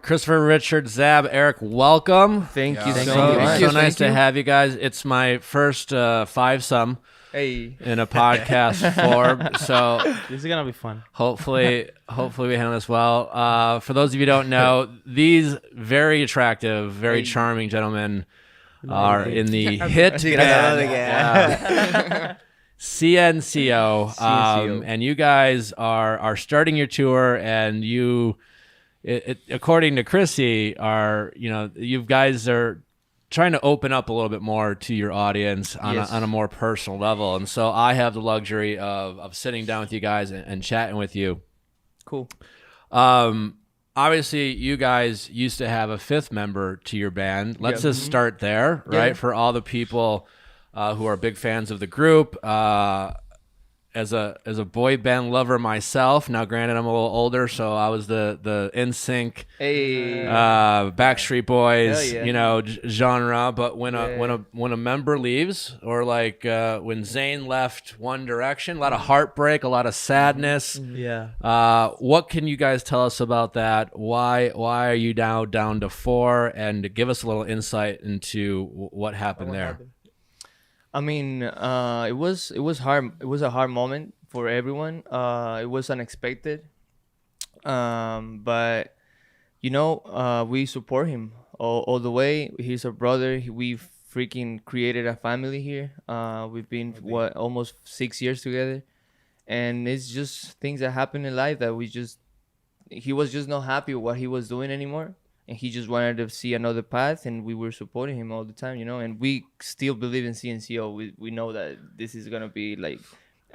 Christopher, Richard, Zab, Eric, welcome. Thank you so So, much. so nice to have you guys. It's my first five-some in a podcast form. So this is gonna be fun. hopefully we handle this well. For those of you who don't know, these very attractive, very charming gentlemen are in the hit band CNCO, and you guys are starting your tour, and according to Chrissy, you guys are trying to open up a little bit more to your audience on a more personal level, and so I have the luxury of sitting down with you guys and chatting with you. Cool. Obviously, you guys used to have a fifth member to your band. Let's just start there, right? Yeah. For all the people who are big fans of the group. As a boy band lover myself, now granted I'm a little older, so I was the NSYNC, Backstreet Boys, genre. But when a member leaves, or like when Zayn left One Direction, a lot of heartbreak, a lot of sadness. Yeah. What can you guys tell us about that? Why are you now down to 4? And give us a little insight into what happened there. I mean, it was hard. It was a hard moment for everyone. It was unexpected, but we support him all the way. He's our brother. We freaking created a family here. We've been almost 6 years together, and it's just things that happen in life that he was just not happy with what he was doing anymore. And he just wanted to see another path, and we were supporting him all the time, and we still believe in CNCO. We know that this is gonna be like,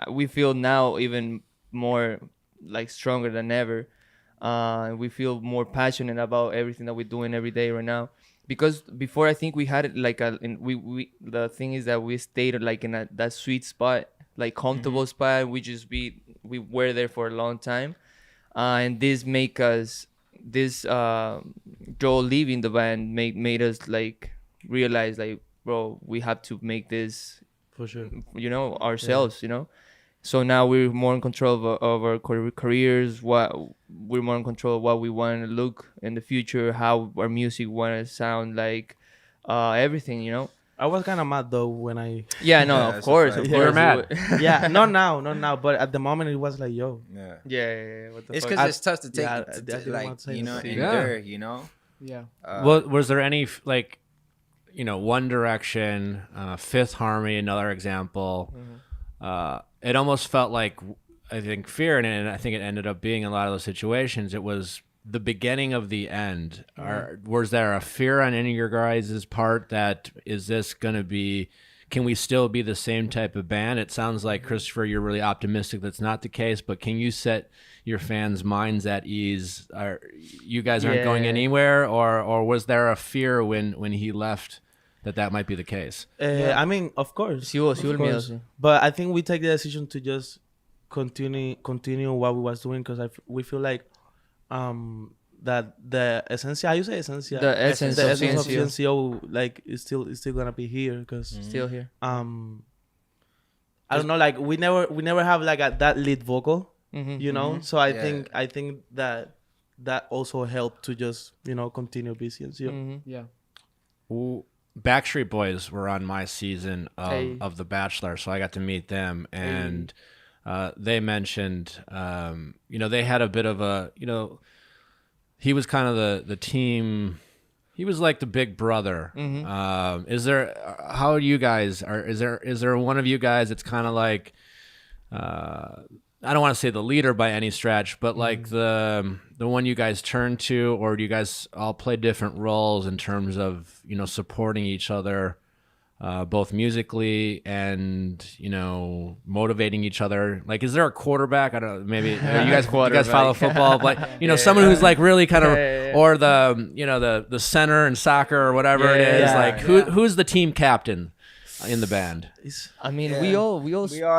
we feel now even more like stronger than ever. We feel more passionate about everything that we're doing every day right now. Because before, I think we had it like the thing is that we stayed like in that sweet spot, like comfortable spot. We were there for a long time, and this make us. Joel leaving the band made us like realize, like, bro, we have to make this for sure, ourselves. So now we're more in control of our careers. We're more in control of what we want to look in the future, how our music want to sound like, everything. I was kind of mad though when I. Yeah, no, of course. You were mad. Yeah, not now. But at the moment, it was like, yo. Yeah. What the It's fuck? because it's tough to take, endure. Yeah. Well, was there any One Direction, Fifth Harmony, another example? It almost felt like, I think, fear, and I think it ended up being a lot of those situations. It was the beginning of the end. Was there a fear on any of your guys' part that is this going to be, can we still be the same type of band? It sounds like, Christopher, you're really optimistic that's not the case, but can you set your fans' minds at ease? You guys aren't going anywhere, or was there a fear when he left that might be the case? I mean, of course. Sí hubo miedo. But I think we take the decision to just continue what we was doing, because we feel like that the essence, how you say essence? The essence of CNCO. CNCO, like, is still gonna be here, because Still here. I don't know, like, we never have like that lead vocal, So I think that also helped to just continue being CNCO. Yeah. Ooh, Backstreet Boys were on my season of The Bachelor, so I got to meet them, and they mentioned, they had a bit of a, he was kind of the team. He was like the big brother. Is there? How you guys are? Is there one of you guys that's kind of like? I don't want to say the leader by any stretch, but like the one you guys turn to, or do you guys all play different roles in terms of supporting each other, both musically and motivating each other? Like, is there a quarterback? I don't know, maybe you guys follow football, but someone who's like really kind of, or the center in soccer or whatever it is. Like, who's the team captain in the band? I mean, we all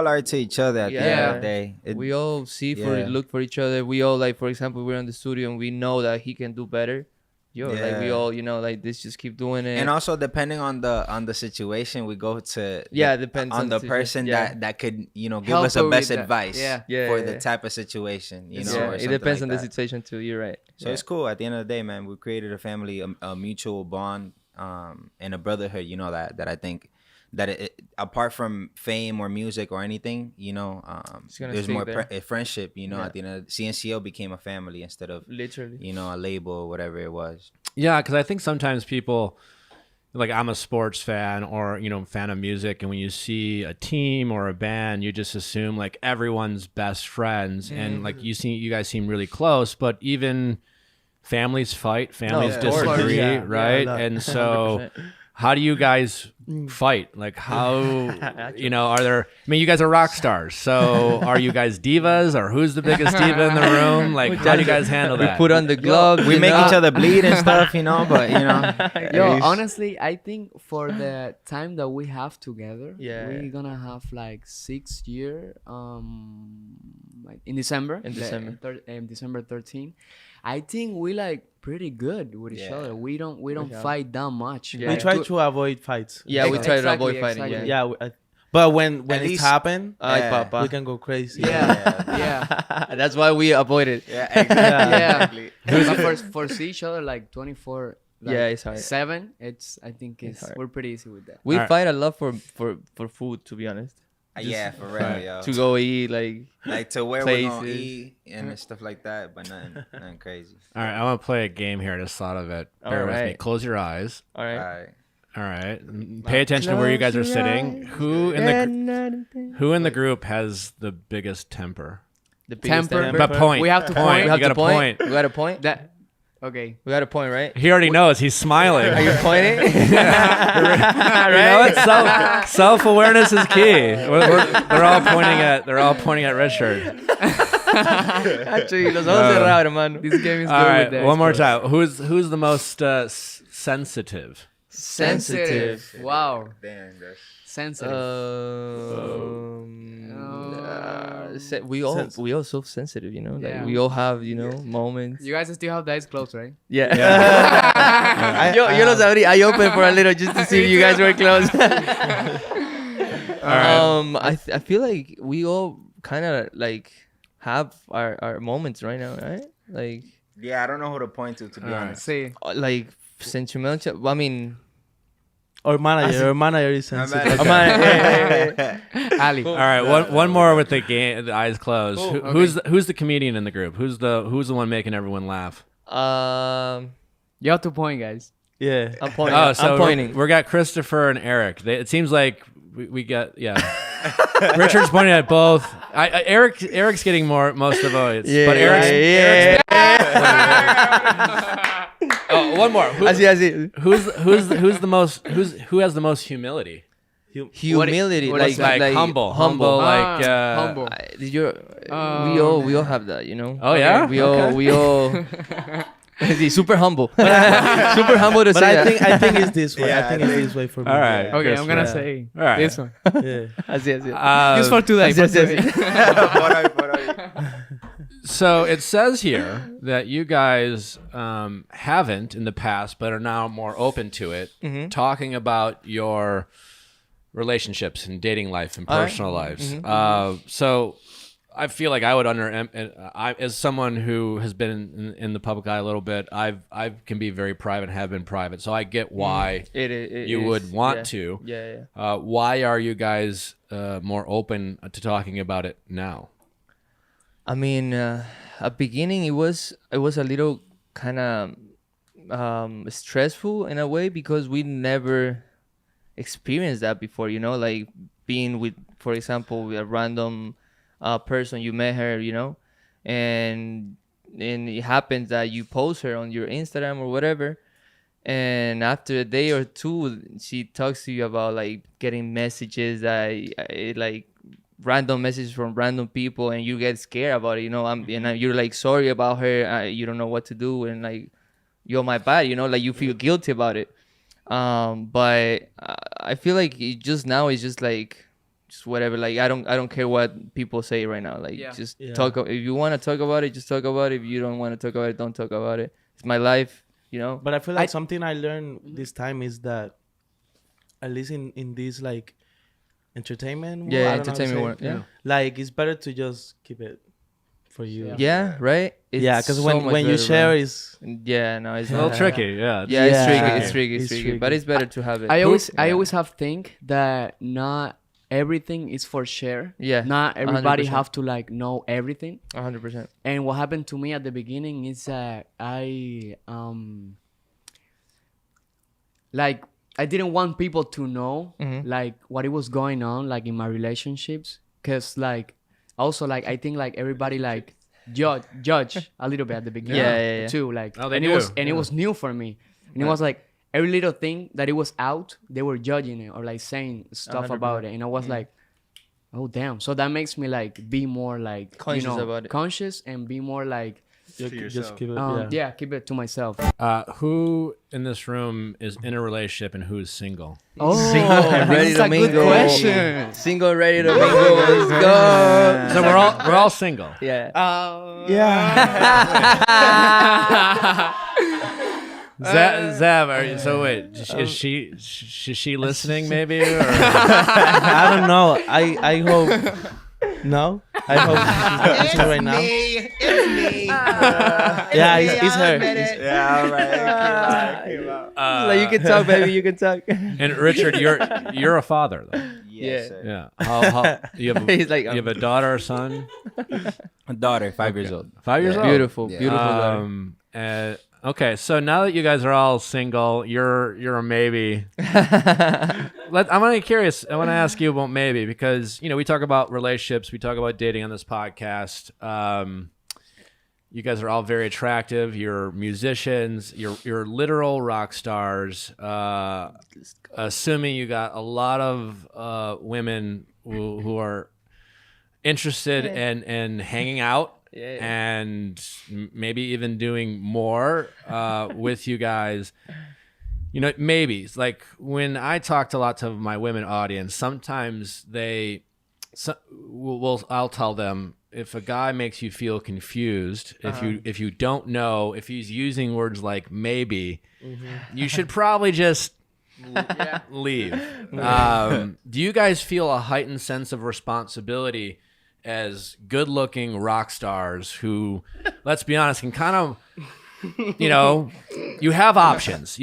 are to each other at the end of the day. We all look for each other. We all, like, for example, we're in the studio and we know that he can do better, like we all, like this, just keep doing it. And also depending on the situation, we go to depends on the person that could give us a best advice for the type of situation, or it depends on the situation too. You're right. So it's cool. At the end of the day, man, we created a family, a mutual bond, and a brotherhood. That I think that it apart from fame or music or anything, there's more friendship. At the end of CNCO became a family instead of literally, a label or whatever it was. Yeah, because I think sometimes people, like, I'm a sports fan or fan of music, and when you see a team or a band, you just assume like everyone's best friends, and like you guys seem really close, but even families fight, families disagree, right? And so. 100%. How do you guys fight? Like, how, are there, you guys are rock stars. So are you guys divas, or who's the biggest diva in the room? Like, how do you guys handle that? We put on the gloves. We make each other bleed and stuff, but, honestly, I think for the time that we have together, we're going to have like 6 years, like in December. December 13. I think we like pretty good with each other. We don't fight that much. We try to avoid fights. Yeah, we try to avoid fighting. But when it's happened, we can go crazy. Yeah. That's why we avoid it. Yeah, exactly. For see each other like 24. Like it's hard. 7. I think we're pretty easy with that. We fight a lot for food, to be honest. For real, yo. To go eat, like to where we're gonna eat and stuff like that, but nothing crazy. All right, I want to play a game here. I just thought of it. Bear with me. Close your eyes. All right. Pay attention to where you guys are sitting. Who in the group has the biggest temper? The biggest temper. But point. We have to point. You got to point. We got a point. Okay. We got a point, right? He already knows. He's smiling. Are you pointing? Right? Self-awareness is key. They're all pointing at Richard. Actually, los ojos cerrados, hermano. This game is all good right, with that. one more time. Who's the most sensitive? Sensitive. Wow. Damn, that's... Sensitive. We all so sensitive, Like we all have, moments. You guys still have the eyes closed, right? Yeah. Yo lo sabría. I opened for a little just to see if you guys were close. I feel like we all kind of like have our moments right now, right? Like. Yeah, I don't know who to point to be honest. Sí. Like sentimental. I mean. Our manager is sensitive. Ali. All right, one more with the eyes closed. Cool. Who's the comedian in the group? Who's the one making everyone laugh? You have to point, guys. Yeah, I'm pointing. I'm pointing. We got Christopher and Eric. It seems like we got Richard's pointing at both. Eric's getting most of the votes. Yeah, but Eric's Oh, one more. I see. Who has the most humility? Humility, like humble. Humble. We all have that, Oh yeah. We all. Super humble. Super humble to say that. I think it's this way. I think it's this way for me. All right. Okay, I'm gonna say this one. Yeah. Así. Just for today. So it says here that you guys haven't in the past, but are now more open to it, talking about your relationships and dating life and personal lives. So I feel like I would as someone who has been in the public eye a little bit, I can be very private and have been private. So I get why you would want to. Yeah. Why are you guys more open to talking about it now? I mean, at beginning it was a little kind of stressful in a way because we never experienced that before, like being with, for example, a random person, you met her, and it happens that you post her on your Instagram or whatever, and after a day or two she talks to you about like getting messages that like random messages from random people, and you get scared about it, and you're like sorry about her, you don't know what to do, and like you're my bad, like you feel guilty about it, but I feel like now it's just like just whatever, like I don't care what people say right now, like talk. If you want to talk about it, just talk about it. If you don't want to talk about it, don't talk about it. It's my life, you know. But I feel like something I learned this time is that, at least in this like entertainment world, entertainment world, like it's better to just keep it for you. Yeah, right. Because when you share is it's a little tricky. It's tricky, but it's better to have it. I always have think that not everything is for share. Not everybody 100%. Have to like know everything. 100%. And what happened to me at the beginning is that I didn't want people to know like what it was going on like in my relationships, because like also like I think like everybody like judge a little bit at the beginning too, like it was new for me, and it was like every little thing that it was out, they were judging it or like saying stuff 100%. About it, and I was like, oh damn. So that makes me like be more like conscious about it, conscious, and be more like just keep it keep it to myself. Who in this room is in a relationship and who's single? Single and ready to mingle. Good question. Single and ready to mingle. Let's go. So we're all single. Zab, so wait, is she listening maybe? Or? I don't know. I hope. No, I hope she's listening right now. It's me. It's her. Like you can talk, baby. You can talk. And Richard, you're a father though. Yes, yeah. How you have He's like, you have a daughter or son? A daughter, 5 years old. 5 years old. Beautiful daughter. Okay, so now that you guys are all single, you're a maybe. I'm curious. I want to ask you about maybe, because we talk about relationships, we talk about dating on this podcast. You guys are all very attractive. You're musicians. You're literal rock stars. Assuming you got a lot of women who are interested in hanging out. And maybe even doing more with you guys. Maybe like when I talked a lot to my women audience, sometimes I'll tell them, if a guy makes you feel confused, if you don't know, if he's using words like maybe, you should probably just leave. Do you guys feel a heightened sense of responsibility as good-looking rock stars who, let's be honest, can kind of, you have options. Do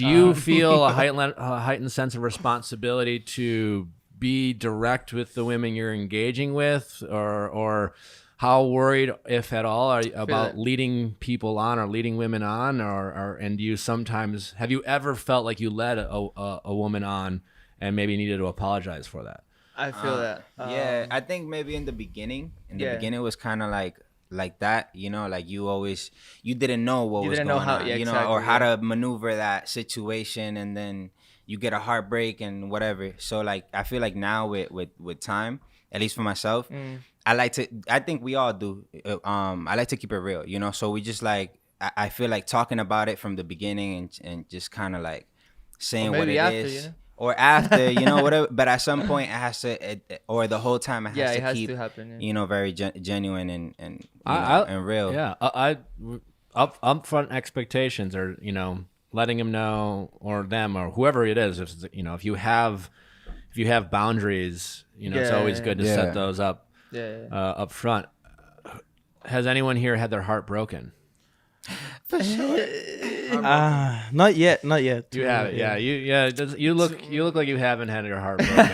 you feel a heightened sense of responsibility to be direct with the women you're engaging with, or how worried, if at all, are you about leading people on or leading women on, and do you sometimes, have you ever felt like you led a woman on and maybe needed to apologize for that? I feel that. I think maybe in the beginning it was kind of like that, like you didn't know what was going on, or how to maneuver that situation, and then you get a heartbreak and whatever. So like I feel like now with time, at least for myself, I think we all do. I like to keep it real, So we just like I feel like talking about it from the beginning and just kind of like saying what it is. Or after, whatever. But at some point, it has to, or the whole time, it has to keep, to happen, very genuine and real. Yeah, upfront expectations, or letting him know, or them, or whoever it is. If you have boundaries, it's always good to set those up up front. Has anyone here had their heart broken? For sure. Not yet. You have it, You look like you haven't had your heart broken.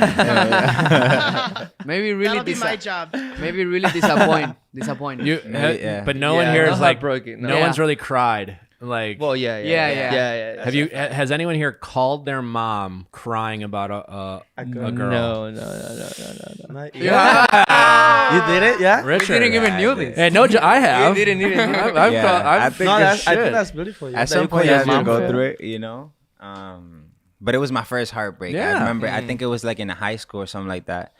Maybe really that'll be my job. Maybe really disappoint. But no one here is like broken. No one's really cried. Like, well, yeah. Has anyone here called their mom crying about a girl? No. You did it, yeah? Richard, we didn't even knew this. Hey, no, I have. You didn't even. I think that's beautiful. At some point, you have to go through it, But it was my first heartbreak. Yeah. I remember. I think it was like in high school or something like that,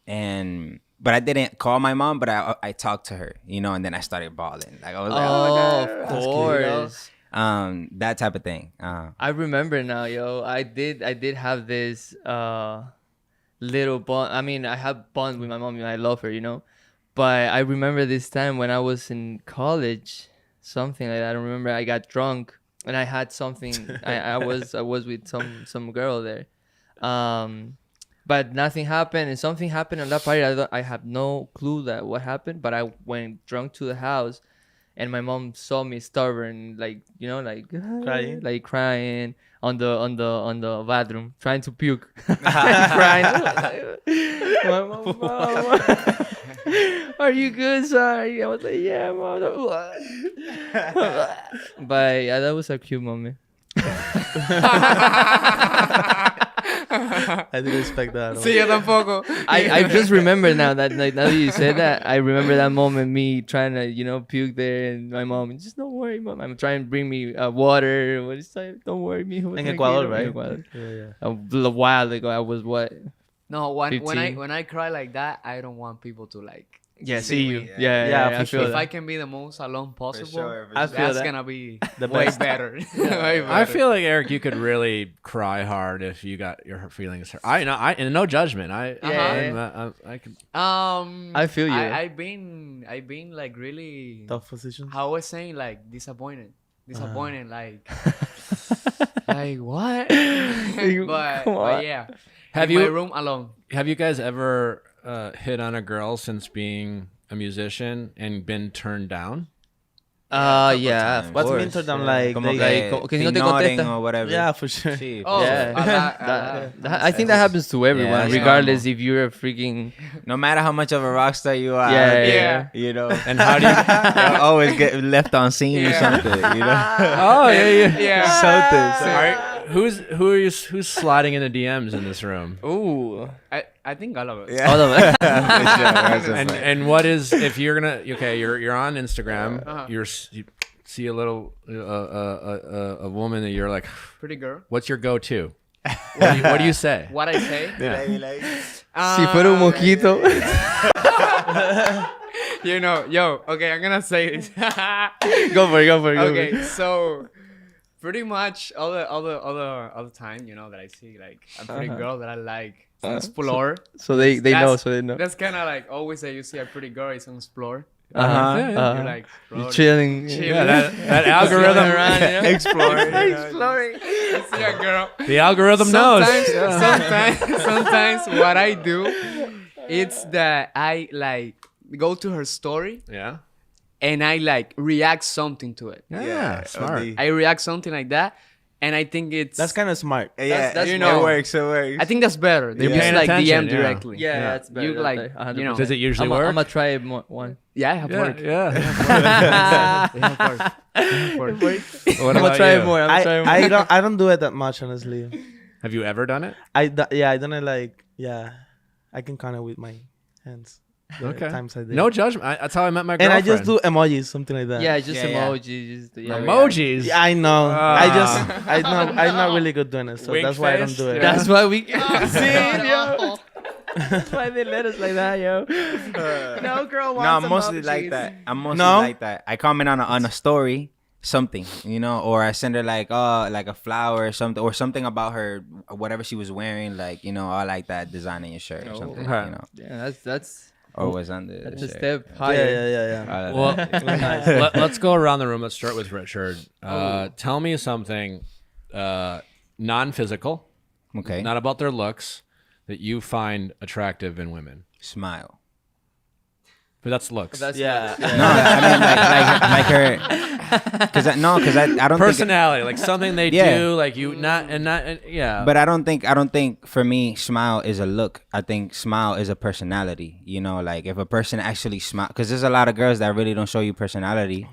But I didn't call my mom, but I talked to her, and then I started bawling. Like I was like, oh my God, of course. That type of thing. I remember now, yo. I did have this little bond. I mean, I have bond with my mom, and I love her, But I remember this time when I was in college, something like that. I remember I got drunk and I had something. I was with some girl there, but nothing happened, and something happened on that party. I have no clue that what happened, but I went drunk to the house, and my mom saw me stubborn, like crying on the bathroom, trying to puke, crying. Mom, are you good? Sorry. I was like, yeah, mom. But yeah, that was a cute moment. I didn't expect that. Sí, yo tampoco. I just remember now that you said that. I remember that moment, me trying to puke there, and my mom, just don't worry, mom. I'm trying to bring me water. What is that? Don't worry, mijo. In Ecuador, right? In Ecuador. Yeah. A while ago, I was what? No, when I cry like that, I don't want people to see you. Me. Yeah, for sure. That. If I can be the most alone possible, that's gonna be the way best. better. Way better. I feel like, Eric, you could really cry hard if you got your feelings hurt. And no judgment. I can. I feel you. I've been like really Tough positions. How I was saying, like disappointed, like like what? but yeah, Have in you my room alone? Have you guys ever hit on a girl since being a musician and been turned down? Yeah. What's mean to them like que no te ignoring contesta. or whatever. Yeah, for sure. Sí, Oh, yeah. I think that happens to everyone, regardless if you're a freaking. No matter how much of a rock star you are, Yeah. you know. And how do you? You'll always get left on scene or something, you know. Oh yeah. Something. All right. Who's sliding into DMs in this room? Ooh. I think all of it. Yeah. All of it. And what is, if you're gonna, okay, you're on Instagram, you see a little a woman that you're like, Pretty girl. what's your go-to? What do you say? What I say? Si fuera un mosquito. Okay, I'm gonna say this. Go for it. Okay, so pretty much all the time, that I see like a pretty girl that I like, explore. So they know. That's kind of like always that you see a pretty girl, it's on explore. Uh-huh. You're like You're chilling. Yeah, that algorithm around, exploring. Exploring. You see a girl. The algorithm knows. Sometimes what I do, it's that I like go to her story. Yeah. And I like react something to it. Yeah, smart. I react something like that, and I think That's kind of smart. That's it works. I think that's better. They You're just paying like attention, DM directly. Yeah, that's better. You like, 100%. Does it usually work? I'm gonna try it one. Yeah, I have work. Yeah. They have work. What I'm about gonna try you? it more. I don't do it that much, honestly. Have you ever done it? I done it like, I can count it with my hands. Okay. Times I did. No judgment. That's how I met my And girlfriend. I just do emojis, something like that. Yeah, just Yeah, emojis. Emojis. Yeah, I know. I'm not really good doing it, so Wink that's why I don't face? do it. Yeah. That's why we see, yo. That's why they let us like that, yo. No girl No, wants I'm mostly emojis. like that. Like that. I comment on a story, something, or I send her like a flower or something, or something about her, whatever she was wearing, like, I like that design in your shirt or something, Okay. Yeah, that's or was on the that's a shirt. step higher. Yeah. Well, let's go around the room. Let's start with Richard. Tell me something non-physical, Okay. not about their looks, that you find attractive in women. Smile. But that's looks. That's Yeah. No, I mean like her. Because I don't personality, like something they Yeah. do, like you yeah. But I don't think for me smile is a look. I think smile is a personality. Like if a person actually smile, because there's a lot of girls that really don't show you personality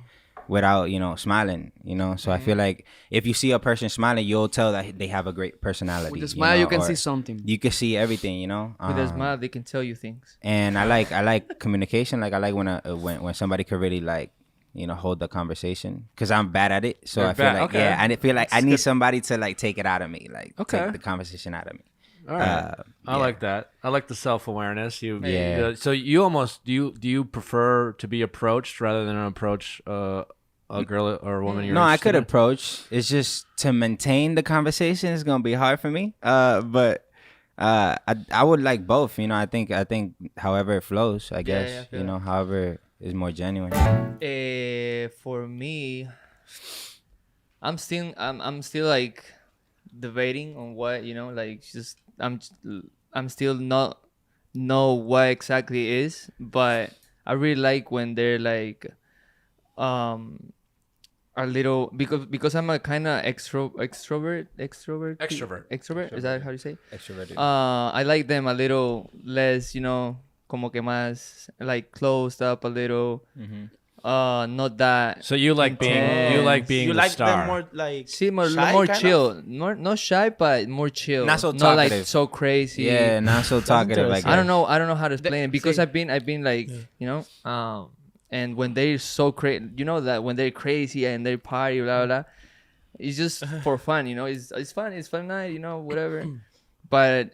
without smiling. So I feel like if you see a person smiling, you'll tell that they have a great personality. With a smile, you can see something. You can see everything. With a smile, they can tell you things. And I like communication. Like I like when somebody could really like hold the conversation, because I'm bad at it. So You're I feel bad. like Okay. I feel like I need somebody to like take it out of me, like Okay. take the conversation out of me. All right. I yeah. like that. I like the self-awareness. Yeah. So you almost do you prefer to be approached rather than approach a girl or a woman you're No, I interested could in? approach. It's just to maintain the conversation is gonna be hard for me. But I would like both. I think however it flows. I guess however is more genuine. For me, I'm still like debating on what, like just I'm still not know what exactly it is, but I really like when they're like a little, because I'm a kind of extrovert. Is that how you say? Extroverted. I like them a little less, como que más like closed up a little. Not that. So you like being You the like star. them more like See, more shy, chill. Not shy, but more chill. Not so Not like talkative. so crazy. Yeah, not so talkative. Like I don't know how to explain it, because see- I've been like, and when they're so crazy, that when they're crazy and they party, blah, blah, blah, it's just for fun, it's fun. It's fun night, whatever. But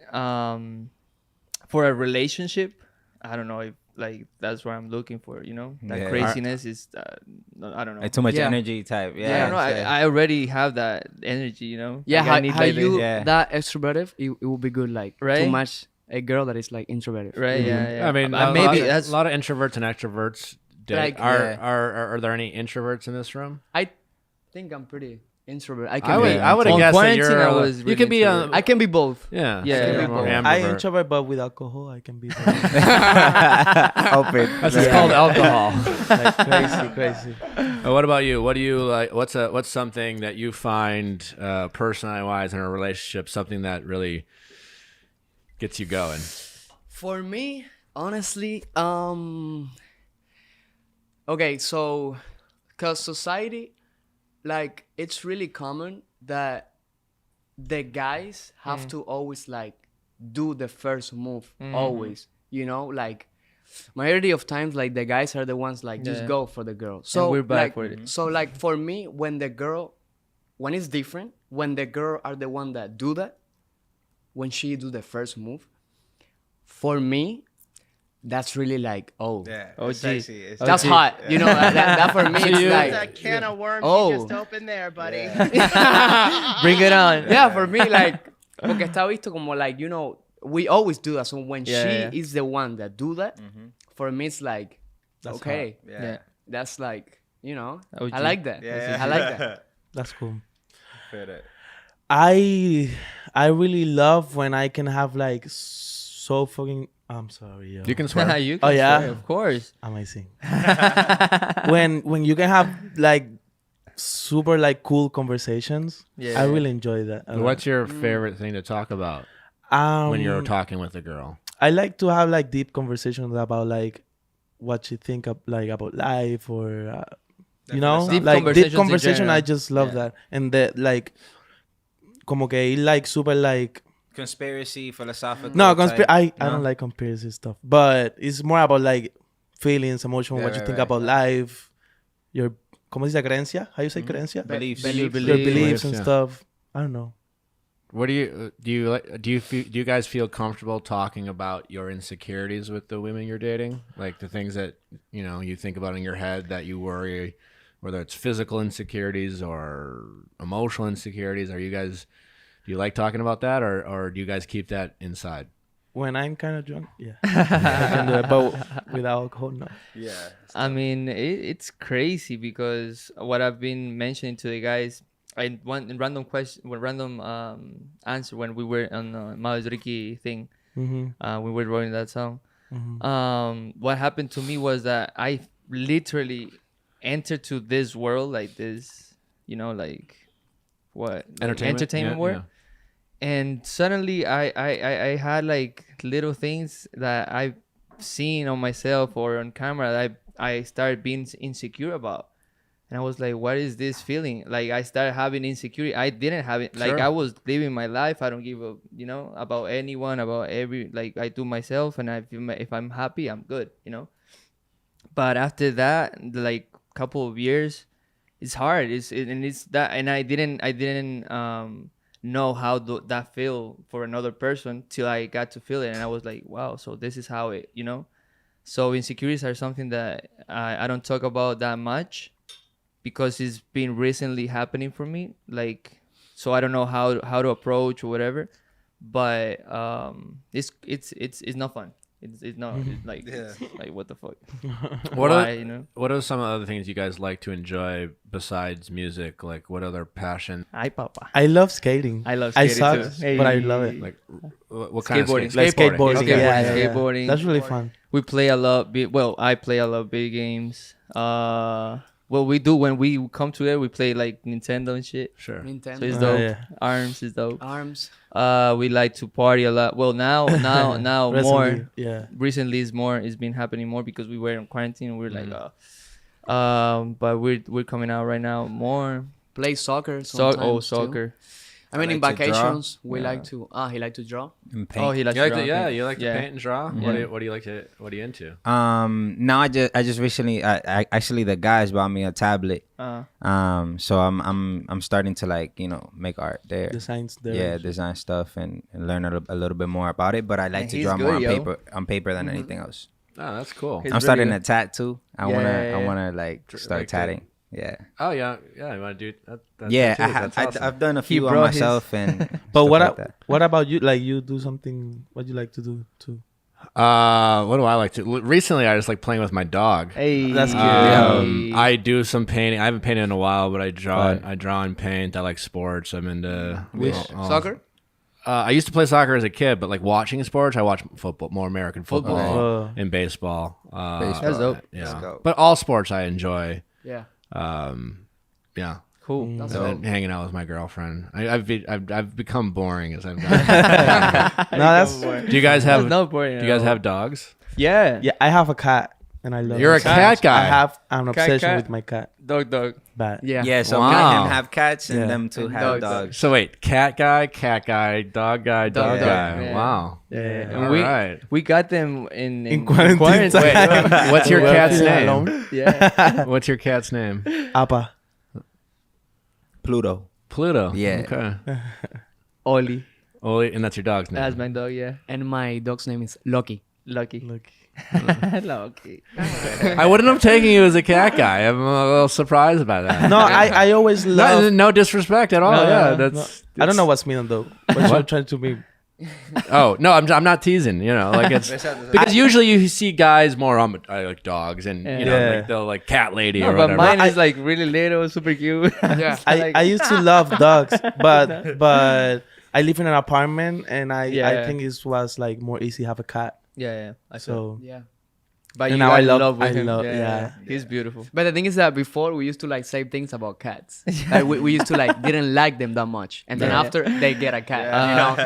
for a relationship, I don't know if like that's what I'm looking for, that Yeah. craziness is, I don't know. like too much Yeah. energy type. Yeah. I don't know. I already have that energy, Yeah, Like, I need how like you Yeah. that extroverted, it would be good, like Right? to match a girl that is like introverted. right? Yeah. I mean, maybe a that's lot of introverts and extroverts. Like, Are there any introverts in this room? I think I'm pretty introvert. I can would be. I would have On guessed that quarantine, you're. I was You really can be introvert. I can be both. yeah. Yeah, you can yeah. be more I ambivert. introvert, but with alcohol, I can be Open. That's it's called alcohol. like crazy. What about you? What do you like? What's something that you find personality wise in a relationship, something that really gets you going? For me, honestly, okay, so because society, like, it's really common that the guys have to always like do the first move, always, like majority of times, like the guys are the ones like just Yeah. go for the girl. So we're back like, for it. So like for me, when it's different, when the girl are the one that do that, when she do the first move, for me, that's really like, oh, Yeah. Oh, it's gee. sexy. It's that's gee. hot. That for me, it's That's a like, can of worms Oh. you just opened there, buddy. Bring it on. yeah, for me, like, porque está visto como like, we always do that. So when Yeah. she is the one that do that, for me, it's like, That's okay, Yeah. that's like, Oh, I gee. like that. Yeah. I like that. That's cool. Feel that. I really love when I can have like so fucking. I'm sorry, yo. You can swear. You can Oh, yeah? swear, of course. Amazing. when you can have like super like cool conversations, Yeah. I really enjoy that. a lot. What's your favorite thing to talk about when you're talking with a girl? I like to have like deep conversations about like what you think of, like about life or Deep like conversations deep in conversation. I general. just love Yeah. that, and that like como que like super like Conspiracy, philosophical. no type, I no? don't like conspiracy stuff, but it's more about like feelings, emotion, Yeah, what you right, think right. about life, your ¿cómo se dice creencia? How you say creencia? Beliefs. Your beliefs Beliefs, and yeah. stuff. I don't know. What do you guys feel comfortable talking about your insecurities with the women you're dating? Like the things that, you think about in your head that you worry, whether it's physical insecurities or emotional insecurities. Do you like talking about that, or do you guys keep that inside? When I'm kind of drunk, yeah, I can do it, but without alcohol, no. Yeah. I mean, it's crazy because what I've been mentioning to the guys, I one random answer when we were on Mao's Ricky thing. Mm-hmm. We were writing that song. What happened to me was that I literally entered to this world like this, like what entertainment Yeah, world. And suddenly I had like little things that I've seen on myself or on camera that I started being insecure about. And I was like, what is this feeling? Like I started having insecurity. I didn't have it. Like Sure. I was living my life. I don't give a, about anyone, about like I do myself. And I feel if I'm happy, I'm good, But after that, like couple of years, it's hard. And I didn't know how that feel for another person till I got to feel it, and I was like, wow, so this is how it, So insecurities are something that I don't talk about that much because it's been recently happening for me. Like, so I don't know how to approach or whatever, but it's not fun. It's not it's like what the fuck. What Why, are you know? what are some other things you guys like to enjoy besides music? Like what other passion? Ay, papa. I love skating. I love I skating suck, too. but I love it. Like what kind of Skateboarding. skate? Like skateboarding. Skateboarding. Yeah. Skateboarding. That's really fun. We play a lot. I play a lot of video games. What we do when we come together, we play like Nintendo and shit. Sure. Nintendo. So it's dope. Yeah. Arms is dope. Arms. We like to party a lot. Well, now more. Recently, yeah. Recently, it's been happening more because we were in quarantine. We're like, but we're coming out right now more. Play soccer. Sometimes Soccer. I mean, in like to draw. vacations, we like to. He like to draw. And paint. Oh, he likes You to like draw. to, yeah, you like to Yeah. paint and draw. Yeah. What do you like to? What are you into? Now I just recently I actually the guys bought me a tablet. So I'm starting to like make art there. Designs there. Yeah, design stuff and learn a little bit more about it. But I like And to he's draw more good, on paper than anything else. Oh, that's cool. He's I'm starting really a tattoo. I Yeah. wanna like start Like tatting. Yeah. Oh yeah. You want to do that? Yeah, That's awesome. I've done a few on brought his- myself and. But stuff like that. what about you? Like you do something? What do you like to do too? What do I like to? Recently, I just like playing with my dog. Hey, That's cute. I do some painting. I haven't painted in a while, but I draw. Right. I draw and paint. I like sports. I'm into Soccer. I used to play soccer as a kid, but like watching sports, I watch football, more American football, Football. and baseball. That's dope. Yeah, go. but all sports I enjoy. Yeah. Yeah, Cool. and That's then hanging out with my girlfriend. I've become boring as I've done. No, that's Do you guys have? That's not boring Do you guys at all. have dogs? Yeah. yeah. I have a cat and I love. You're a it. cat guy. I have an obsession cat. with my cat. Dog. Bad. Yeah. Yeah, so Wow. me and him have cats and Yeah. them two And have dogs. dogs. So wait, cat guy, dog guy, dog Dog guy. guy. Wow. Yeah. And All we right. we got them in quarantine time. What's your We're cat's feeling name? alone. Yeah. What's your cat's name? Appa. Pluto. Pluto. Yeah. Okay. Oli. And that's your dog's name. That's my dog. Yeah. And my dog's name is Lucky. Lucky. Look. Lucky. I wouldn't have taken you as a cat guy. I'm a little surprised by that. No, I always love. No disrespect at all. No, yeah, no, that's. I don't know what's mean though. What you're trying to be. Oh no, I'm not teasing. Like it's because usually you see guys more on like dogs and Yeah. like they'll like cat lady No, or but whatever. mine is like really little, super cute. Yeah. I used to love dogs, but I live in an apartment and I Yeah. think it was like more easy to have a cat. Yeah. I feel. So Yeah. But And you now are I in love- love with I him. love- yeah. yeah. He's beautiful. But the thing is that before we used to like say things about cats. Like we used to like didn't like them that much, and then Yeah. after they get a cat, you know,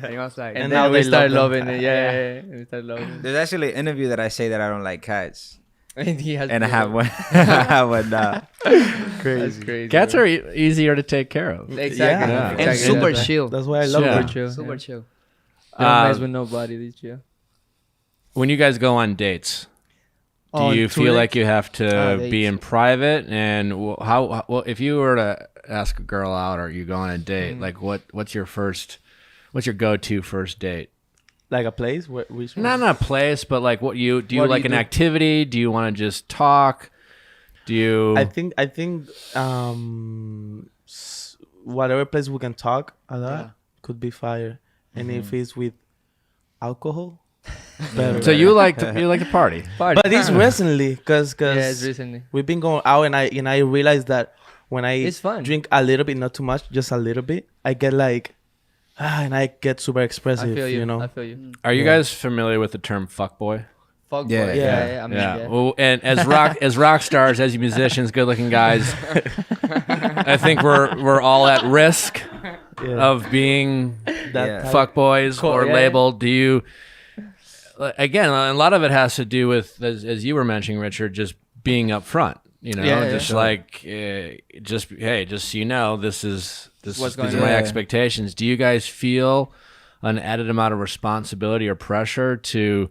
and it was like, And, And then now we they start love loving them. it. Yeah. We start loving it. There's actually an interview that I say that I don't like cats, And he has and I have beautiful- one. I have one now. That's crazy. Cats bro. are easier to take care of. exactly. Yeah. and exactly. super That's chill, that's why I love Yeah. them. Super chill. super yeah. chill. They don't mess Uh, with nobody. These chill. When you guys go on dates, do On you feel Twitter? like you have to Oh, be dates. in private? And well, if you were to ask a girl out or you go on a date, like what's your go-to first date? Like a place? Which one? Not a place, but like do you What do like you an do? activity? Do you want to just talk? Do you? I think whatever place we can talk a lot could be fire, and if it's with alcohol, better. so you like to party? Party. But it's recently, cause Yeah, it's recently. we've been going out, and I realized that when I It's fun. drink a little bit, not too much, just a little bit, I get like, and I get super I expressive. feel you. You know. I feel you. Are you Yeah. guys familiar with the term fuckboy? Fuck Yeah, boy. yeah. Yeah. I mean, Yeah. yeah. Well, and as rock stars, as musicians, good-looking guys, I think we're all at risk Yeah. of being That Yeah. type. fuckboys Cool, or yeah. labeled. Do you? Again, a lot of it has to do with, as you were mentioning, Richard, just being upfront. Yeah, just sure. like just so you know, What's these going are on. my Yeah. expectations. Do you guys feel an added amount of responsibility or pressure to?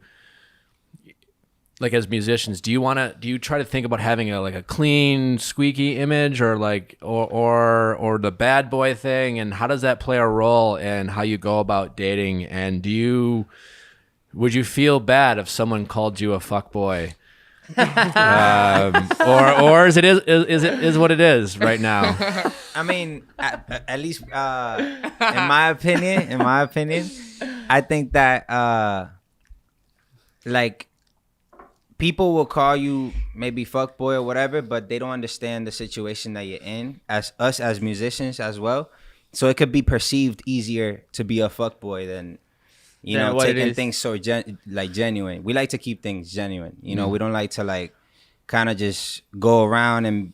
Like as musicians, do you try to think about having a clean, squeaky image or or the bad boy thing, and how does that play a role in how you go about dating? And would you feel bad if someone called you a fuckboy? Or is it what it is right now? I mean, at least in my opinion, I think that like people will call you maybe fuckboy or whatever, but they don't understand the situation that you're in. As us as musicians as well, so it could be perceived easier to be a fuckboy than taking things so genuine. We like to keep things genuine. We don't like to like kind of just go around and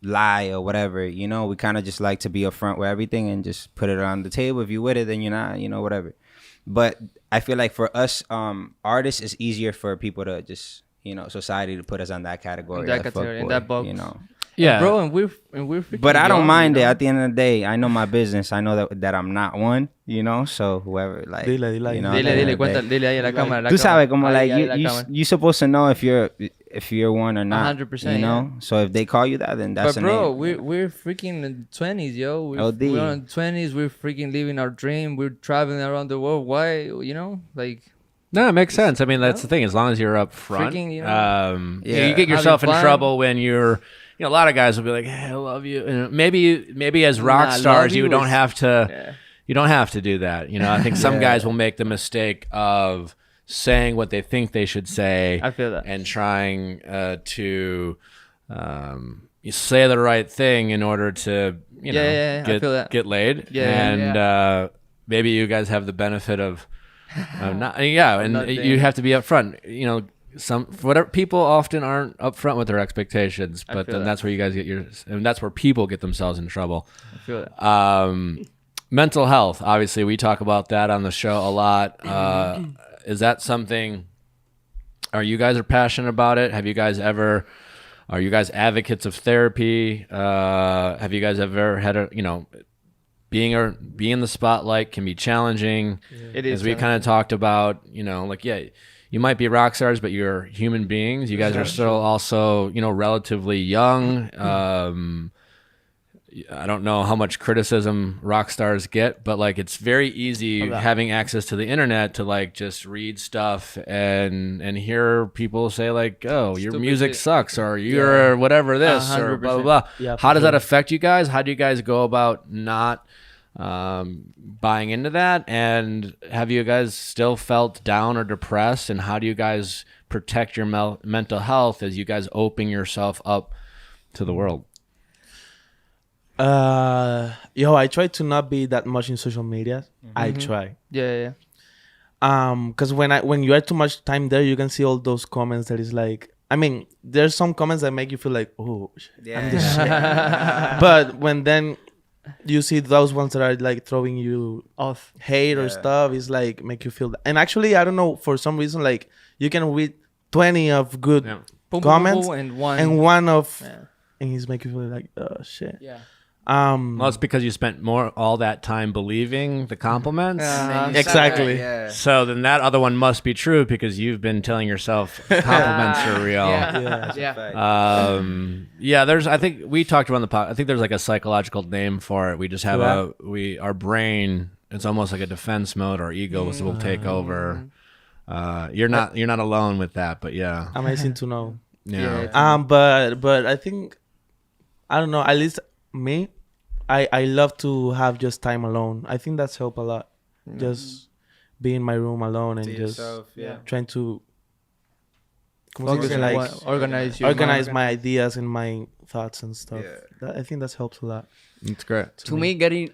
lie or whatever. We kind of just like to be upfront with everything and just put it on the table. If you're with it, then you're not. Whatever. But I feel like for us artists, it's easier for people to just society to put us on that category, in that box. Yeah, bro, and we're but I don't mind it. At the end of the day, I know my business. I know that I'm not one. So whoever like, dile, ahí a la cámara. Tú sabes como like you supposed to know if you're one or not. 100%. Yeah. So if they call you that, then that's. But bro, we're freaking in 20s, yo. We're on 20s. We're freaking living our dream. We're traveling around the world. Why, like. No, it makes sense. I mean, that's the thing. As long as you're up front, freaking, you get yourself in trouble when you're. A lot of guys will be like, "Hey, I love you." And maybe as rock stars, you don't have to. Yeah. You don't have to do that. I think some guys will make the mistake of saying what they think they should say. I feel that. And trying to say the right thing in order to get laid. Maybe you guys have the benefit of not. And you have to be upfront. Whatever, people often aren't upfront with their expectations, but then that's where you guys and that's where people get themselves in trouble. I feel that. Mental health, obviously, we talk about that on the show a lot. Is that something? Are you guys passionate about it? Are you guys advocates of therapy? Have you guys ever had being in the spotlight can be challenging? It is, as we kind of talked about. You might be rock stars, but you're human beings. You guys are still also, relatively young. I don't know how much criticism rock stars get, but like it's very easy having access to the internet to like just read stuff and hear people say like, "Oh, your music sucks," or "You're whatever this," 100%. Or blah blah blah. Yeah, how does that affect you guys? How do you guys go about not buying into that? And have you guys still felt down or depressed? And how do you guys protect your mental health as you guys open yourself up to the world? I try to not be that much in social media. I try. Yeah. Because when you are too much time there, you can see all those comments that is like, I mean, there's some comments that make you feel like, oh, I'm the shit. But when then you see those ones that are like throwing you off hate or stuff, it's like make you feel that. And actually, I don't know, for some reason, like you can read 20 of good comments and one of and he's making you feel like, oh shit. Yeah. Well, it's because you spent all that time believing the compliments. Exactly. Yeah. So then that other one must be true because you've been telling yourself compliments are real. There's. I think we talked about the pod. I think there's like a psychological name for it. We just have our brain. It's almost like a defense mode. Our ego will take over. You're not alone with that, but yeah. Amazing to know. Yeah. But I think I don't know. At least. Me, I love to have just time alone. I think that's helped a lot. Just be in my room alone and just trying to organize my ideas and my thoughts and stuff. I think that's helped a lot. It's great. To me, getting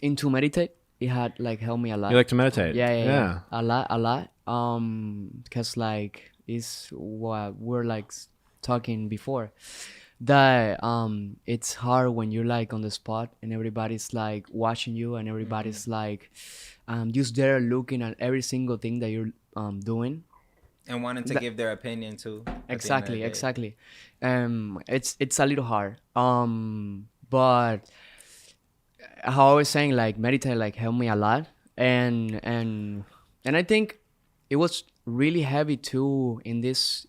into meditate, it had like helped me a lot. You like to meditate? Yeah. A lot. Because like it's what we're like talking before. That it's hard when you're like on the spot and everybody's like watching you and everybody's like just there looking at every single thing that you're doing and wanting to give their opinion too. Exactly. It's a little hard, but how I was saying, like meditate like helped me a lot, and I think it was really heavy too in this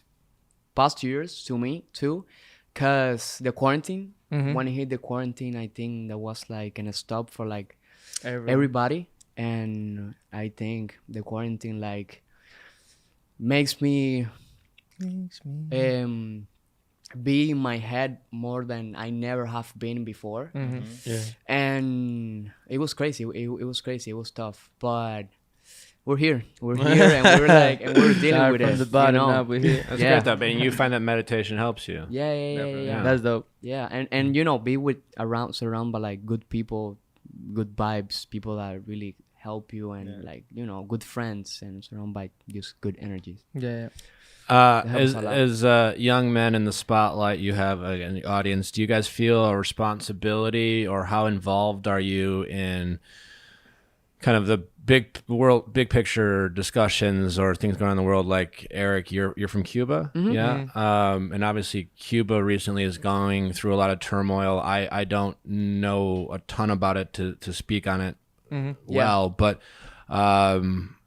past years to me too. Because the quarantine, when I hit the quarantine, I think that was like a stop for like everybody. And I think the quarantine like makes me be in my head more than I never have been before. Yeah. And it was crazy. It was crazy. It was tough. But we're here, and we're like, and we're dealing with it. The bottom up, we're here. That's great though, and you find that meditation helps you. Yeah. That's dope. Yeah, and be surrounded by like good people, good vibes, people that really help you, and like good friends, and surrounded by just good energies. Yeah. As young men in the spotlight, you have in the audience, do you guys feel a responsibility, or how involved are you in kind of the big picture discussions or things going on in the world? Like Eric, you're from Cuba, yeah, and obviously Cuba recently is going through a lot of turmoil. I don't know a ton about it to speak on it well, but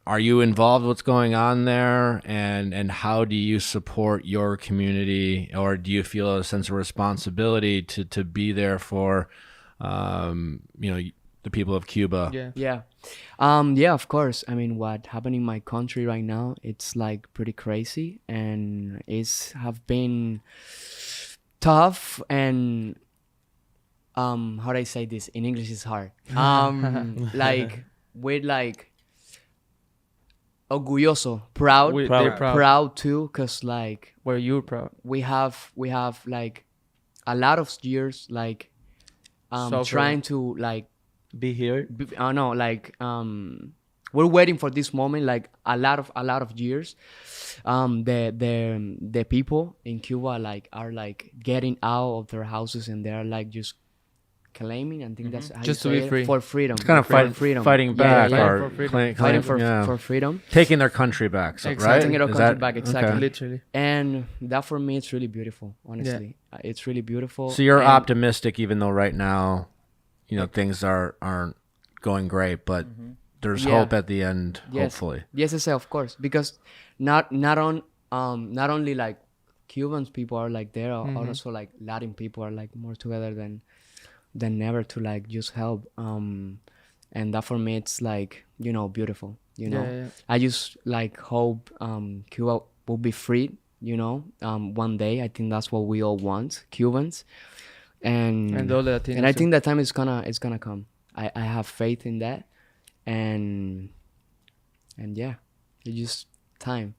are you involved with what's going on there, and how do you support your community, or do you feel a sense of responsibility to be there for the people of Cuba? Yeah, of course. I mean, what happened in my country right now, it's like pretty crazy, and have been tough, and how do I say this in English? Is hard. Like we're like orgulloso, proud too, cause like where you're proud. We have like a lot of years like trying to like be here. We're waiting for this moment like a lot of years. The people in Cuba like are like getting out of their houses, and they're like just claiming, I think that's how just you to say be it, free, for freedom. It's kind of fighting back, or fighting for freedom, taking their country back, so, right? Taking their country back, exactly. Okay. Literally. And that for me, it's really beautiful. Honestly, it's really beautiful. So you're optimistic, even though right now, things aren't going great, but there's hope at the end. Yes. Hopefully, yes, of course, because not only like Cubans people are like there, also like Latin people are like more together than ever to like just help. And that for me, it's like beautiful. I just like hope Cuba will be free. One day. I think that's what we all want, Cubans. And all the Latinos, I think that time is gonna come. I have faith in that, and yeah, it's just time.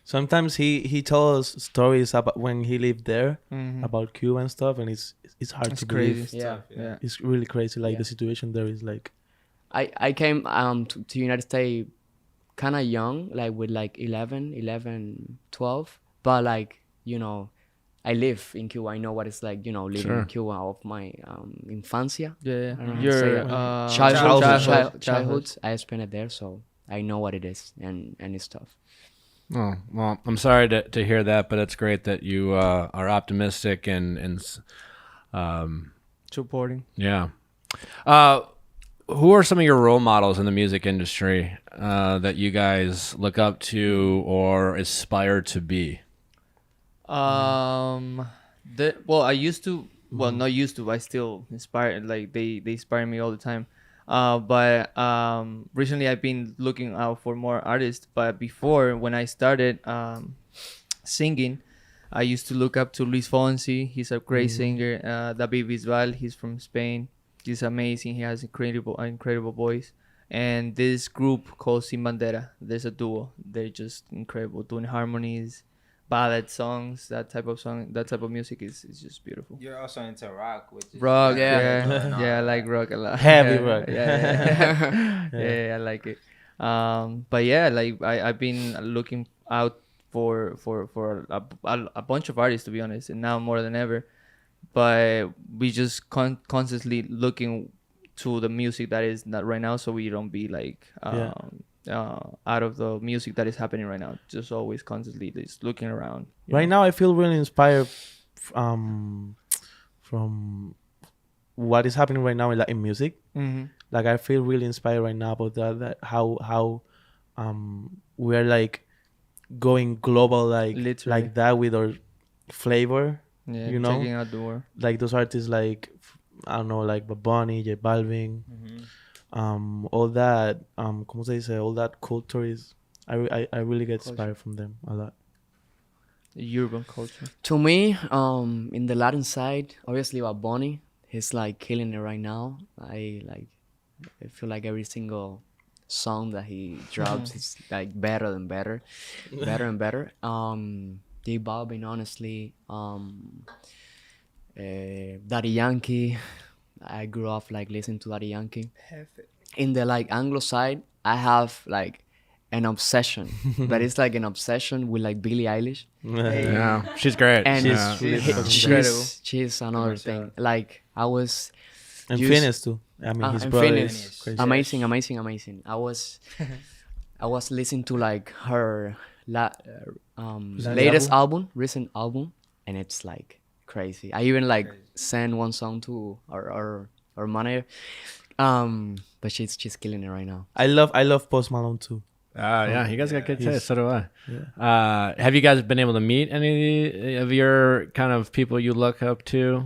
Sometimes he told us stories about when he lived there, about Cuba and stuff, and it's hard to believe. Yeah. It's really crazy. Like the situation there is like. I came to United States kind of young, like with like 11, 12, but like I live in Cuba. I know what it's like, living in Cuba of my infancia. Yeah. I don't know Your childhood. I spent it there, so I know what it is, and it's tough. Oh, well, I'm sorry to hear that, but it's great that you are optimistic and supporting. Yeah. Who are some of your role models in the music industry that you guys look up to or aspire to be? I used to. Well, not used to. I still inspire. Like they inspire me all the time. But recently I've been looking out for more artists. But before, when I started singing, I used to look up to Luis Fonsi. He's a great singer. David Bisbal. He's from Spain. He's amazing. He has incredible voice. And this group called Sin Bandera. There's a duo. They're just incredible, doing harmonies, ballad songs, that type of music is just beautiful. You're also into rock, which is rock, I like rock a lot. Heavy rock. Yeah, I like it. But yeah, like I've been looking out for a bunch of artists, to be honest, and now more than ever. But we just constantly looking to the music that is not right now, so we don't be like out of the music that is happening right now. Just always constantly just looking around. Right now, I feel really inspired from what is happening right now in music. Like I feel really inspired right now about that how we're like going global, like literally, like that with our flavor. Yeah, taking out the war. Like those artists, like I don't know, like Bad Bunny, J Balvin, all that. ¿Cómo se dice? All that culture is. I really get inspired from them a lot. The urban culture. To me, in the Latin side, obviously Bad Bunny, he's like killing it right now. I feel like every single song that he drops is like better and better, better and better. J Balvin, honestly. Daddy Yankee. I grew up like listening to Daddy Yankee. In the like Anglo side, I have like an obsession, but it's like an obsession with like Billie Eilish. Yeah, she's great. And she's another thing. Like I was. And Phineas too. I mean, his brother is crazy. Amazing. I was listening to like her latest album, recent album, and it's like crazy. I even like sent one song to our manager, but she's killing it right now. I love Post Malone too. Yeah, you guys got good taste. So do I. Yeah. Have you guys been able to meet any of your kind of people you look up to?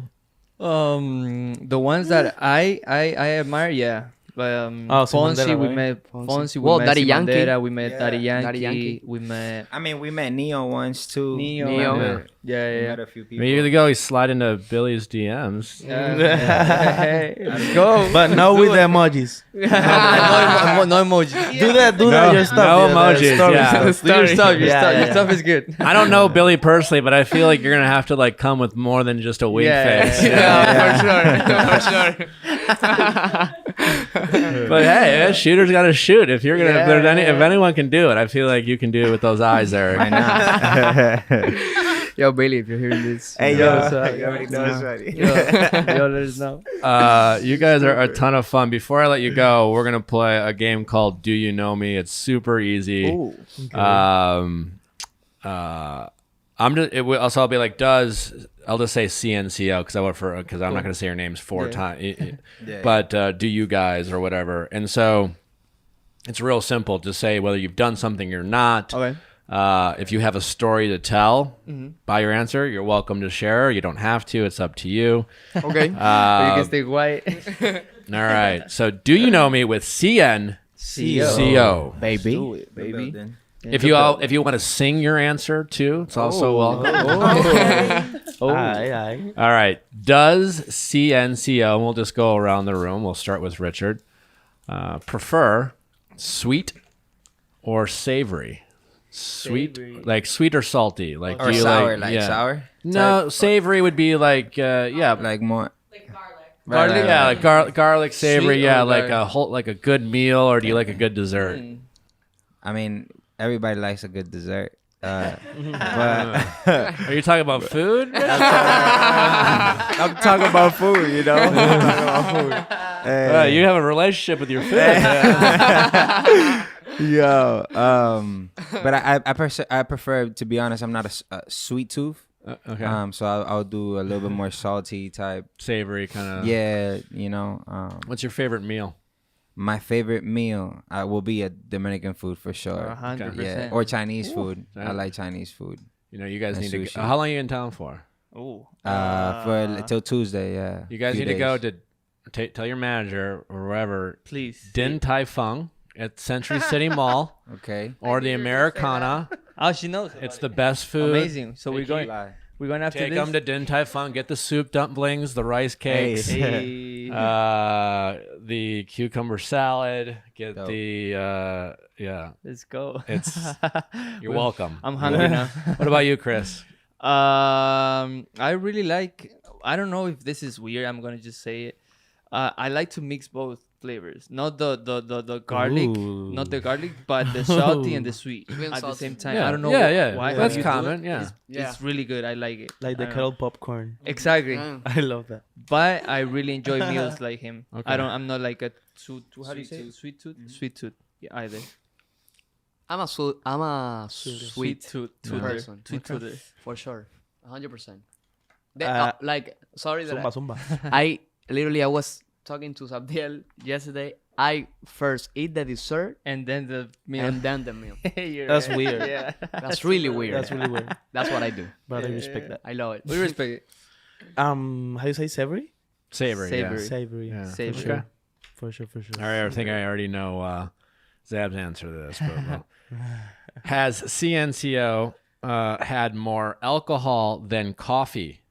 The ones that I admire, yeah. But Fonzie, we met Fonzie. Well, Daddy Yankee. Mandela, we met Daddy Yankee. We met. I mean, we met Neo once too. Neo. Yeah. Met a few people. Maybe you go slide into Billy's DMs. Hey, let's go. But no with the emojis. No emojis. Do that. Your stuff. No emojis. Yeah. Your stuff is good. I don't know Billy personally, but I feel like you're gonna have to like come with more than just a wink face. Yeah, for sure. But hey, a shooter's got to shoot. If you're gonna, if anyone can do it, I feel like you can do it with those eyes there. Why not? Yo, Bailey, if you're hearing this, hey, you already know it's ready. Yo, let us know. You guys are a ton of fun. Before I let you go, we're gonna play a game called Do You Know Me? It's super easy. Ooh, okay. I'll be like, I'll just say CNCO because I'm not going to say your names four times. But do you guys or whatever. And so it's real simple to say whether you've done something or not. Okay. If you have a story to tell by your answer, you're welcome to share. You don't have to. It's up to you. Okay. You can stay quiet. All right. So do you know me with CNCO? Baby. Do it, baby. If you want to sing your answer too, it's also welcome. Aye. All right. Does CNCO, and we'll just go around the room. We'll start with Richard. Prefer sweet or savory? Sweet, like sweet or salty? Like or do you sour, sour? type? No, savory would be like like more. Like garlic. Garlic, yeah, like garlic, savory, Sweet yeah, or like a good meal, or do you like a good dessert? I mean, everybody likes a good dessert. But Are you talking about food? I'm talking about food, you know. I'm talking about food. Hey. You have a relationship with your food. Yo, but I prefer, to be honest, I'm not a sweet tooth. Okay. So I'll do a little bit more salty type, Savory kind of. Yeah, you know. What's your favorite meal? My favorite meal will be a Dominican food for sure. 100%. Yeah, or Chinese food. Yeah. I like Chinese food. You know, you guys And need sushi. to. How long are you in town for? Oh. For till Tuesday. Yeah. You guys Few need to go days. to tell your manager or wherever. Please. Din Tai Fung at Century City Mall. Okay. Or the Americana. Oh, she knows. It's the best food. Amazing. So we're going after Take this. them to Din Tai Fung. Get the soup dumplings, the rice cakes, Hey. the cucumber salad. Get Dope. the Let's go. You're welcome. I'm hungry now. What about you, Chris? I really like. I don't know if this is weird. I'm gonna just say it. I like to mix both flavors, not the garlic, Ooh. not the garlic, but the salty and the sweet Sweet and at the salty. same time. Yeah. I don't know Yeah. why. That's you do common, it. yeah. It's really good. I like it. Like the I don't kettle know. popcorn. Exactly. Yeah. I love that. But I really enjoy meals like him. Okay. I'm not like a how do you say it? Sweet tooth? Sweet tooth. Yeah, either. I'm a sweet tooth person. Sweet tooth. for sure, 100%. Like sorry that Zumba. I was talking to Sabdiel yesterday. I first eat the dessert And then the meal. and then the meal. That's weird. Yeah. That's really weird. That's really weird. That's what I do. But I respect that. I love it. We respect it. How you say savory? Savory. Yeah. Savory. Savory. Yeah. Savory. Okay. For sure. All right, I think I already know Zab's answer to this. But, well. Has CNCO had more alcohol than coffee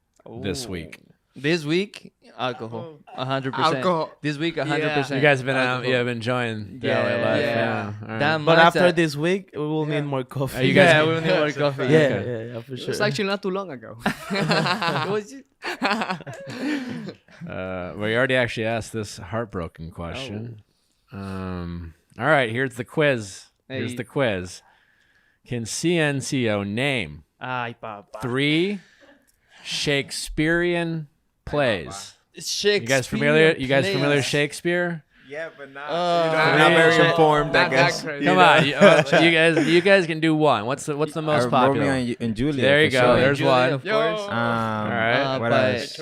this week? This week, alcohol, 100%. Alcohol. This week, 100%. You guys have been enjoying the LA life. Yeah. All right. That But after mindset- this week, we will need more coffee. You guys- yeah, we will need more coffee. yeah, for sure. It's actually not too long ago. It was just- We already actually asked this heartbroken question. All right, here's the quiz. Here's Hey. the quiz. Can CNCO name Ay, papá. 3 Shakespearean plays? Shakespeare. You guys familiar? You guys familiar with Shakespeare? Yeah, but not, I'm not very yeah. informed, I Not that guess. crazy. Come on, you guys can do one. What's the most popular? Romeo and Juliet. There you for go. sure. There's Julie, one. of course. All right. What but- else?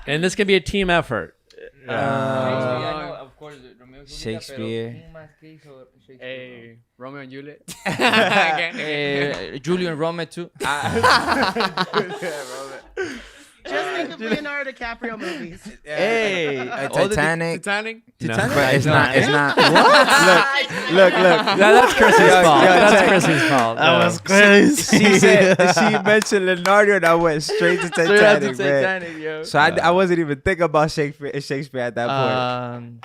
And this can be a team effort. of course, Shakespeare. Hey, Romeo and Juliet. Julio and Rome too. Just think of Leonardo DiCaprio movies. Hey, Titanic. Titanic. But it's not. It's not. Look. That's Chrissy's fault. That's Chrissy's fault. That was crazy. She said she mentioned Leonardo, and I went straight to Titanic, man. Titanic, yo. So I wasn't even thinking about Shakespeare at that point.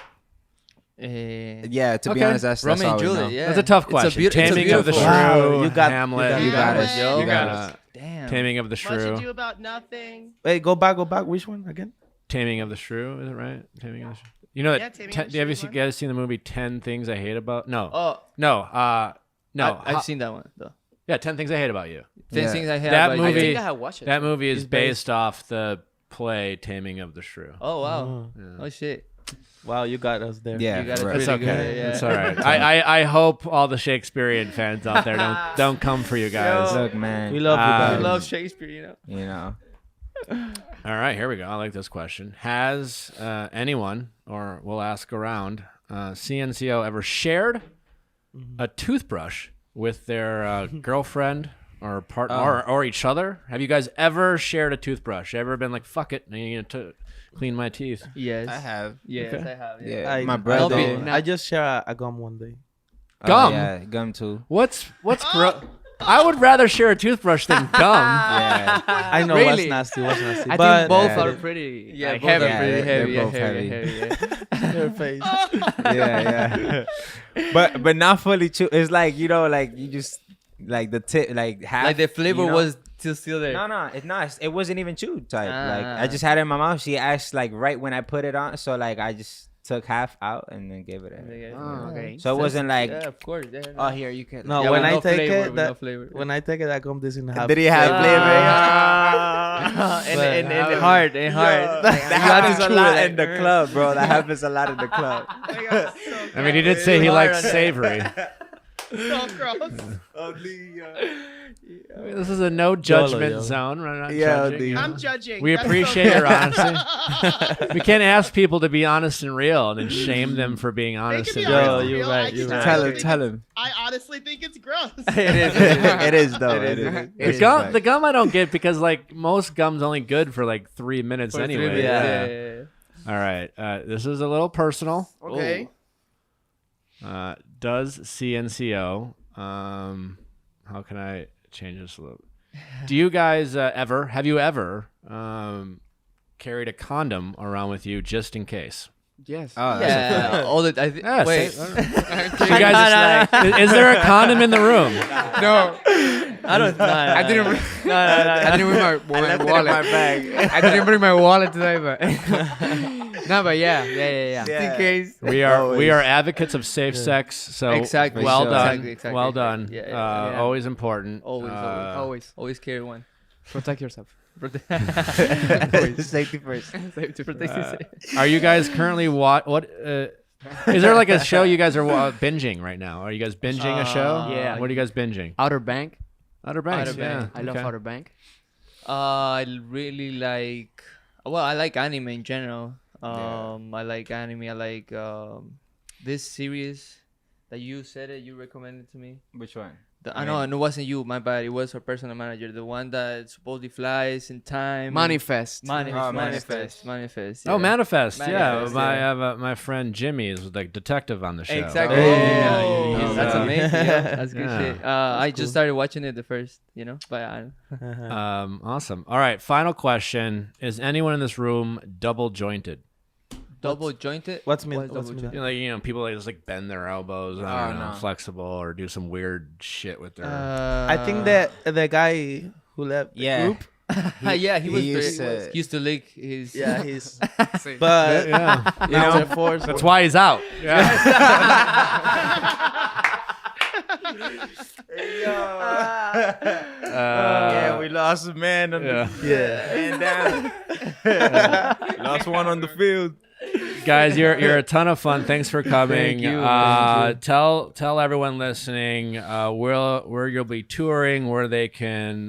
Yeah, to be honest, that's Romeo all and we know. Juliet. Yeah, That's a tough question. It's a Taming of the beautiful- Shrew. Wow, you got- Hamlet. you got us. Yo. You got us. Damn. Taming of the Much Shrew. ado about nothing. Wait, go back. Which one again? Taming of the Shrew. Is it right? Taming of the Shrew. You know Yeah, that? Taming of the Have you Shrew, guys seen the movie 10 Things I Hate About? No. Oh, No. No. I've seen that one though. Yeah, 10 Things I Hate About You. Ten things I have. That about I movie- you. think I have watched it. That movie is It's based- based off the play Taming of the Shrew. Oh wow. Yeah. Oh shit. Wow, you got us there. Yeah, You got it right. It's pretty okay. good, yeah. It's all right. I hope all the Shakespearean fans out there don't come for you guys. Look, man. We love you guys. I love Shakespeare, you know. You know. All right, here we go. I like this question. Has anyone, or we'll ask around, CNCO ever shared a toothbrush with their girlfriend or partner or each other? Have you guys ever shared a toothbrush? Ever been like, fuck it, I need to clean my teeth? Yes. I have. Yes, Okay. I have. Yeah, my I'll brother. be- I just share a gum one day. Gum? Yeah, gum too. What's I would rather share a toothbrush than gum. Yeah. I know Really? what's nasty. I but think both Yeah. are pretty Yeah, like, both heavy. are pretty Yeah, heavy. they're both heavy. heavy. their face. Yeah. But not fully chew. It's like, you know, like you just like the tip, like half. Like the flavor you know? was still there. No, it's not. It wasn't even chewed type. Like Ah. I just had it in my mouth. She asked like right when I put it on, so like I just took half out and then gave it a. Oh, okay. So it wasn't like, Yeah, of course. Yeah, oh here you can. No, Yeah, when with I no take flavor, it, with that no flavor. when I take it, that gum doesn't have. Did he have flavor? and hard, and hard. That happens a lot in the club, bro. That happens a lot in the club. I mean, he did say he likes savory. So gross. I mean, this is a no judgment yo. zone. We're not Yeah, judging, dude. you know. I'm judging. We That's appreciate so your gross. honesty. We can't ask people to be honest and real and then shame them for being honest They and can be real. honest and you're real. right, I you're can right. Tell honestly him, think tell him. I honestly think it's gross. It is though. It is. The gum I don't get because like most gum's only good for like 3 minutes For 3 anyway. minutes, Yeah. yeah. All right. This is a little personal. Okay. Does CNCO? How can I change this a little? Do you guys have you ever carried a condom around with you just in case? Yes. Oh, Yeah, all the Yeah, wait. You guys is there a condom in the room? No, I don't. No, I didn't. I didn't bring my wallet. bag. I didn't bring my wallet today, but no, but yeah. Yeah. in case. We are advocates of safe sex. So Exactly. well Sure. done. Exactly. Well done. Yeah, yeah. Always important. Always, Always Always carry one. protect yourself. Safety first. Are you guys currently is there like a show you guys are binging right now? Are you guys binging a show? Yeah. What are you guys binging? Outer Bank. Outer Banks. Outer Yeah. Banks. I love Okay. Outer Bank. I really like. Well, I like anime in general. Yeah. I like anime. I like this series that you said it. You recommended to me. Which one? I know, and it wasn't you. My bad. It was our personal manager, the one that supposedly flies in time. Manifest. Manifest. Yeah. Oh, Manifest. Yeah, yeah. my friend Jimmy is like detective on the show. Exactly. That's amazing. Yeah, that's good shit. I just started watching it the first, but awesome. All right, final question: is anyone in this room double jointed? Double jointed? What's double jointed? People that just like bend their elbows, flexible, or do some weird shit with their. I think that the guy who left the group. He used to lick his. Yeah, he's. But that's why he's out. Yeah. We lost a man. Man down. Lost one on the field. Guys, you're a ton of fun. Thanks for coming. Thank you. Tell everyone listening where you'll be touring, where they can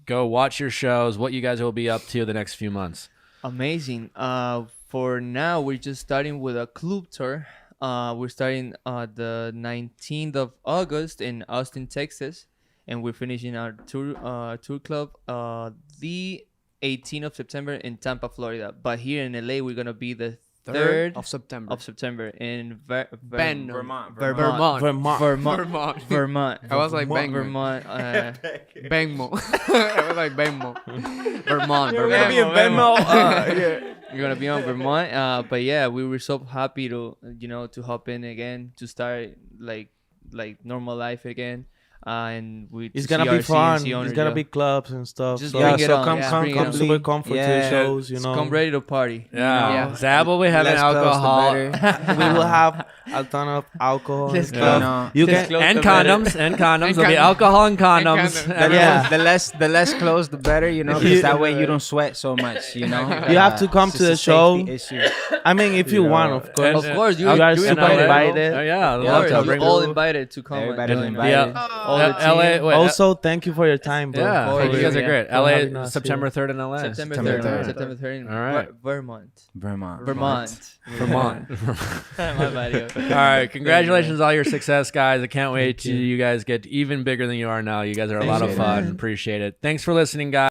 go watch your shows, what you guys will be up to the next few months. Amazing. For now, we're just starting with a club tour. We're starting the 19th of August in Austin, Texas, and we're finishing our tour club the 18th of September in Tampa, Florida. But here in LA, we're gonna be the 3rd of September in Vermont. I was like Vermont. Bangmo. I was like Bangmo. Vermont. We're gonna be in Venmo. We're gonna be on Vermont. But yeah, we were so happy to to hop in again, to start like normal life again. And it's gonna be fun. It's gonna be clubs and stuff. Just bring it on. Come super comfort to the shows, come ready to party. Yeah. Zab will be having alcohol. We will have a ton of alcohol. And condoms. There'll be alcohol and condoms. The less clothes, the better. Because that way you don't sweat so much. You have to come to the show. I mean, if you want, of course. Of course, you are super invited. You're all invited to come. Everybody's invited. LA. Also, thank you for your time, bro. Yeah, you guys are great. LA, September 3rd in LA. September 3rd. All right. Vermont. My bad. All right. Congratulations on all your success, guys. I can't wait till you guys get even bigger than you are now. You guys are a lot of fun. Appreciate it. Thanks for listening, guys.